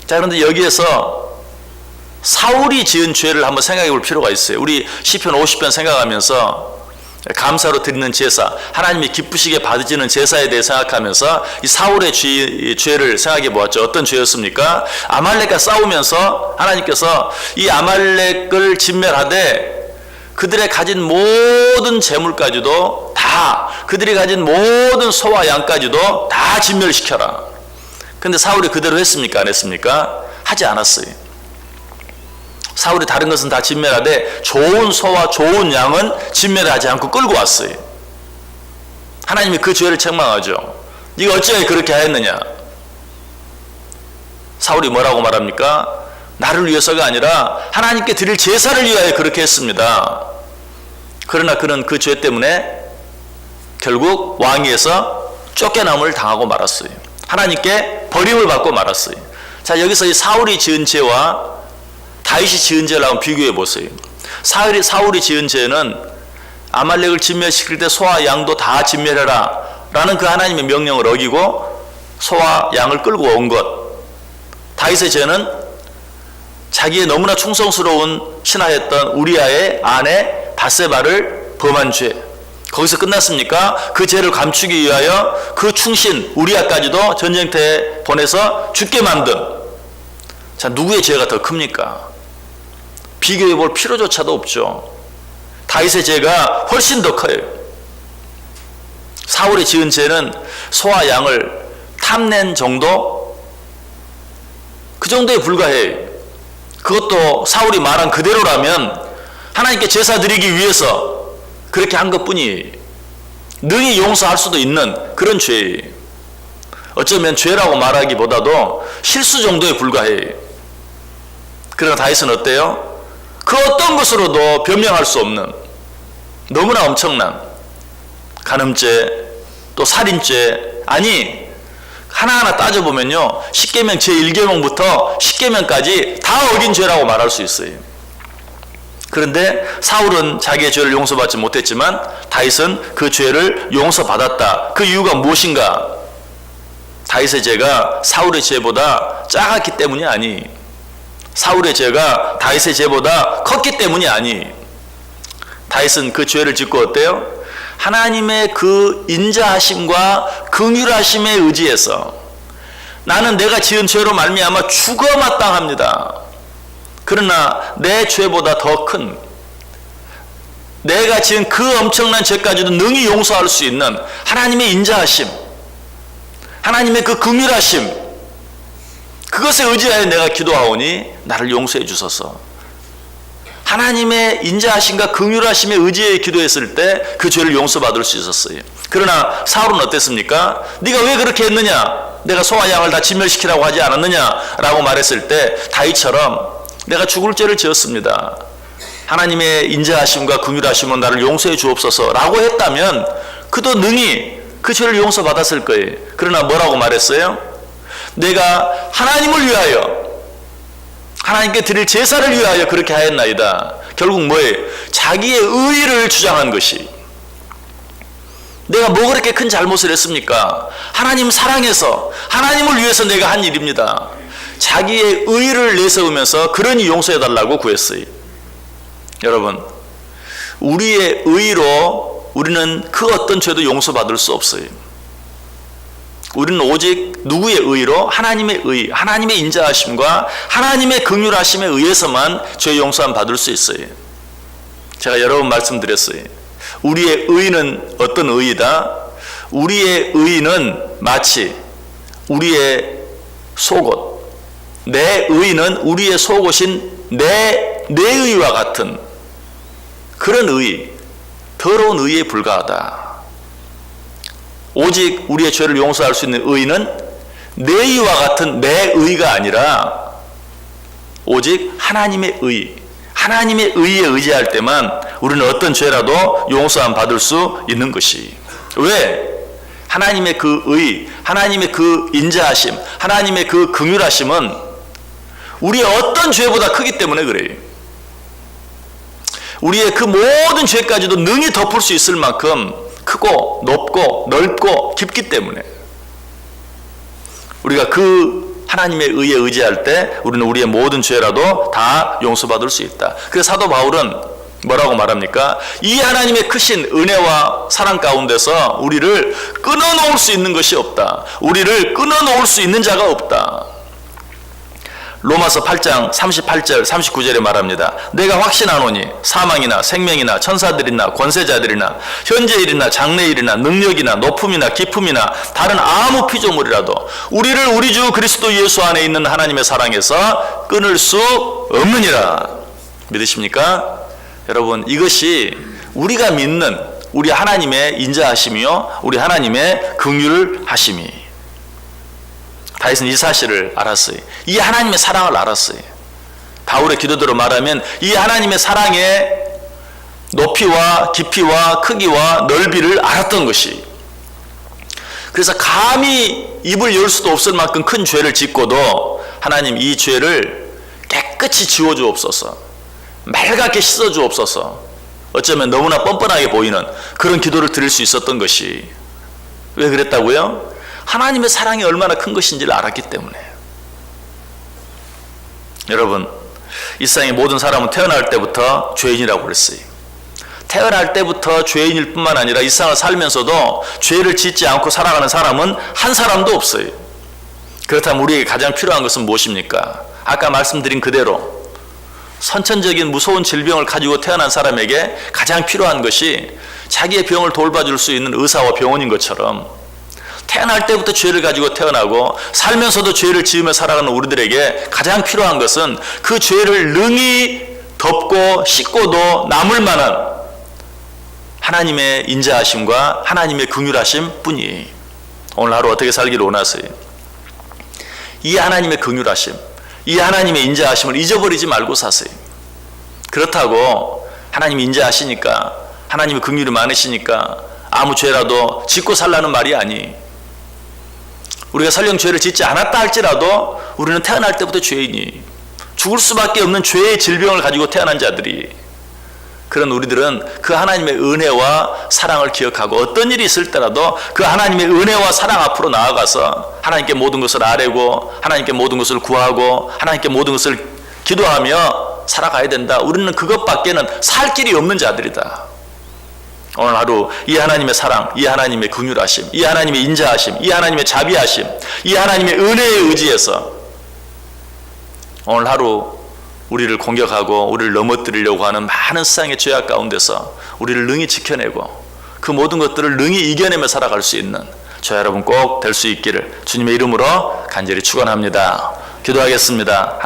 자, 그런데 여기에서 사울이 지은 죄를 한번 생각해 볼 필요가 있어요. 우리 시편 50편 생각하면서 감사로 드리는 제사, 하나님이 기쁘시게 받으시는 제사에 대해 생각하면서 이 사울의 죄를 생각해 보았죠. 어떤 죄였습니까? 아말렉과 싸우면서 하나님께서 이 아말렉을 진멸하되 그들의 가진 모든 재물까지도 다, 그들이 가진 모든 소와 양까지도 다 진멸시켜라. 근데 사울이 그대로 했습니까? 안 했습니까? 하지 않았어요. 사울이 다른 것은 다 진멸하되 좋은 소와 좋은 양은 진멸하지 않고 끌고 왔어요. 하나님이 그 죄를 책망하죠. 네가 어찌하여 그렇게 하였느냐? 사울이 뭐라고 말합니까? 나를 위해서가 아니라 하나님께 드릴 제사를 위하여 그렇게 했습니다. 그러나 그는 그 죄 때문에 결국 왕위에서 쫓겨남을 당하고 말았어요. 하나님께 버림을 받고 말았어요. 자, 여기서 이 사울이 지은 죄와 다윗이 지은 죄를 한번 비교해 보세요. 사울이 지은 죄는 아말렉을 진멸시킬 때 소와 양도 다 진멸해라 라는 그 하나님의 명령을 어기고 소와 양을 끌고 온 것. 다윗의 죄는 자기의 너무나 충성스러운 신하였던 우리아의 아내 밧세바를 범한 죄. 거기서 끝났습니까? 그 죄를 감추기 위하여 그 충신 우리아까지도 전쟁터에 보내서 죽게 만든. 자, 누구의 죄가 더 큽니까? 비교해 볼 필요조차도 없죠. 다윗의 죄가 훨씬 더 커요. 사울이 지은 죄는 소와 양을 탐낸 정도? 그 정도에 불과해요. 그것도 사울이 말한 그대로라면 하나님께 제사 드리기 위해서 그렇게 한 것뿐이에요. 능히 용서할 수도 있는 그런 죄예요. 어쩌면 죄라고 말하기보다도 실수 정도에 불과해요. 그러나 다윗은 어때요? 그 어떤 것으로도 변명할 수 없는 너무나 엄청난 간음죄, 또 살인죄, 아니 하나하나 따져보면요, 십계명 제1계명부터 십계명까지 다 어긴 죄라고 말할 수 있어요. 그런데 사울은 자기의 죄를 용서받지 못했지만 다윗은 그 죄를 용서받았다. 그 이유가 무엇인가? 다윗의 죄가 사울의 죄보다 작았기 때문이 아니, 사울의 죄가 다윗의 죄보다 컸기 때문이 아니, 다윗은 그 죄를 짓고 어때요? 하나님의 그 인자하심과 긍휼하심에 의지해서 나는 내가 지은 죄로 말미암아 죽어 마땅합니다. 그러나 내 죄보다 더 큰, 내가 지은 그 엄청난 죄까지도 능히 용서할 수 있는 하나님의 인자하심, 하나님의 그 긍휼하심, 그것에 의지하여 내가 기도하오니 나를 용서해 주소서. 하나님의 인자하심과 긍휼하심에 의지해 기도했을 때 그 죄를 용서받을 수 있었어요. 그러나 사울은 어땠습니까? 네가 왜 그렇게 했느냐? 내가 소와 양을 다 진멸시키라고 하지 않았느냐? 라고 말했을 때 다윗처럼 내가 죽을 죄를 지었습니다. 하나님의 인자하심과 긍휼하심은 나를 용서해 주옵소서 라고 했다면 그도 능히 그 죄를 용서받았을 거예요. 그러나 뭐라고 말했어요? 내가 하나님을 위하여, 하나님께 드릴 제사를 위하여 그렇게 하였나이다. 결국 뭐예요? 자기의 의의를 주장한 것이. 내가 뭐 그렇게 큰 잘못을 했습니까? 하나님 사랑해서, 하나님을 위해서 내가 한 일입니다. 자기의 의의를 내세우면서 그러니 용서해달라고 구했어요. 여러분, 우리의 의의로 우리는 그 어떤 죄도 용서받을 수 없어요. 우리는 오직 누구의 의의로? 하나님의 의의, 하나님의 인자하심과 하나님의 긍휼하심에 의해서만 죄 용서함 받을 수 있어요. 제가 여러 번 말씀드렸어요. 우리의 의의는 어떤 의의다? 우리의 의의는 마치 우리의 속옷, 내 의의는 우리의 속옷인 내 의의와 같은 그런 의의, 더러운 의의에 불과하다. 오직 우리의 죄를 용서할 수 있는 의의는 내 의의와 같은 내 의의가 아니라 오직 하나님의 의의, 하나님의 의의에 의지할 때만 우리는 어떤 죄라도 용서함 받을 수 있는 것이. 왜? 하나님의 그 의의, 하나님의 그 인자하심, 하나님의 그 긍휼하심은 우리의 어떤 죄보다 크기 때문에 그래요. 우리의 그 모든 죄까지도 능히 덮을 수 있을 만큼 크고 높고 넓고 깊기 때문에 우리가 그 하나님의 의에 의지할 때 우리는 우리의 모든 죄라도 다 용서받을 수 있다. 그래서 사도 바울은 뭐라고 말합니까? 이 하나님의 크신 은혜와 사랑 가운데서 우리를 끊어놓을 수 있는 것이 없다. 우리를 끊어놓을 수 있는 자가 없다. 로마서 8장 38절 39절에 말합니다. 내가 확신하노니 사망이나 생명이나 천사들이나 권세자들이나 현재일이나 장래일이나 능력이나 높음이나 깊음이나 다른 아무 피조물이라도 우리를 우리 주 그리스도 예수 안에 있는 하나님의 사랑에서 끊을 수 없느니라. 믿으십니까? 여러분, 이것이 우리가 믿는 우리 하나님의 인자하심이요 우리 하나님의 긍휼하심이. 다윗은 이 사실을 알았어요. 이 하나님의 사랑을 알았어요. 바울의 기도대로 말하면 이 하나님의 사랑의 높이와 깊이와 크기와 넓이를 알았던 것이. 그래서 감히 입을 열 수도 없을 만큼 큰 죄를 짓고도 하나님 이 죄를 깨끗이 지워주옵소서, 맑게 씻어주옵소서, 어쩌면 너무나 뻔뻔하게 보이는 그런 기도를 드릴 수 있었던 것이. 왜 그랬다고요? 하나님의 사랑이 얼마나 큰 것인지를 알았기 때문에. 여러분, 이 세상의 모든 사람은 태어날 때부터 죄인이라고 그랬어요. 태어날 때부터 죄인일 뿐만 아니라 이 세상을 살면서도 죄를 짓지 않고 살아가는 사람은 한 사람도 없어요. 그렇다면 우리에게 가장 필요한 것은 무엇입니까? 아까 말씀드린 그대로 선천적인 무서운 질병을 가지고 태어난 사람에게 가장 필요한 것이 자기의 병을 돌봐줄 수 있는 의사와 병원인 것처럼, 태어날 때부터 죄를 가지고 태어나고 살면서도 죄를 지으며 살아가는 우리들에게 가장 필요한 것은 그 죄를 능히 덮고 씻고도 남을 만한 하나님의 인자하심과 하나님의 긍휼하심 뿐이. 오늘 하루 어떻게 살기를 원하세요? 이 하나님의 긍휼하심, 이 하나님의 인자하심을 잊어버리지 말고 사세요. 그렇다고 하나님이 인자하시니까, 하나님의 긍휼이 많으시니까 아무 죄라도 짓고 살라는 말이 아니. 우리가 설령 죄를 짓지 않았다 할지라도 우리는 태어날 때부터 죄인이, 죽을 수밖에 없는 죄의 질병을 가지고 태어난 자들이, 그런 우리들은 그 하나님의 은혜와 사랑을 기억하고 어떤 일이 있을 때라도 그 하나님의 은혜와 사랑 앞으로 나아가서 하나님께 모든 것을 아뢰고 하나님께 모든 것을 구하고 하나님께 모든 것을 기도하며 살아가야 된다. 우리는 그것밖에는 살 길이 없는 자들이다. 오늘 하루 이 하나님의 사랑, 이 하나님의 긍휼하심, 이 하나님의 인자하심, 이 하나님의 자비하심, 이 하나님의 은혜에 의지해서 오늘 하루 우리를 공격하고 우리를 넘어뜨리려고 하는 많은 세상의 죄악 가운데서 우리를 능히 지켜내고 그 모든 것들을 능히 이겨내며 살아갈 수 있는 저 여러분 꼭 될 수 있기를 주님의 이름으로 간절히 축원합니다. 기도하겠습니다.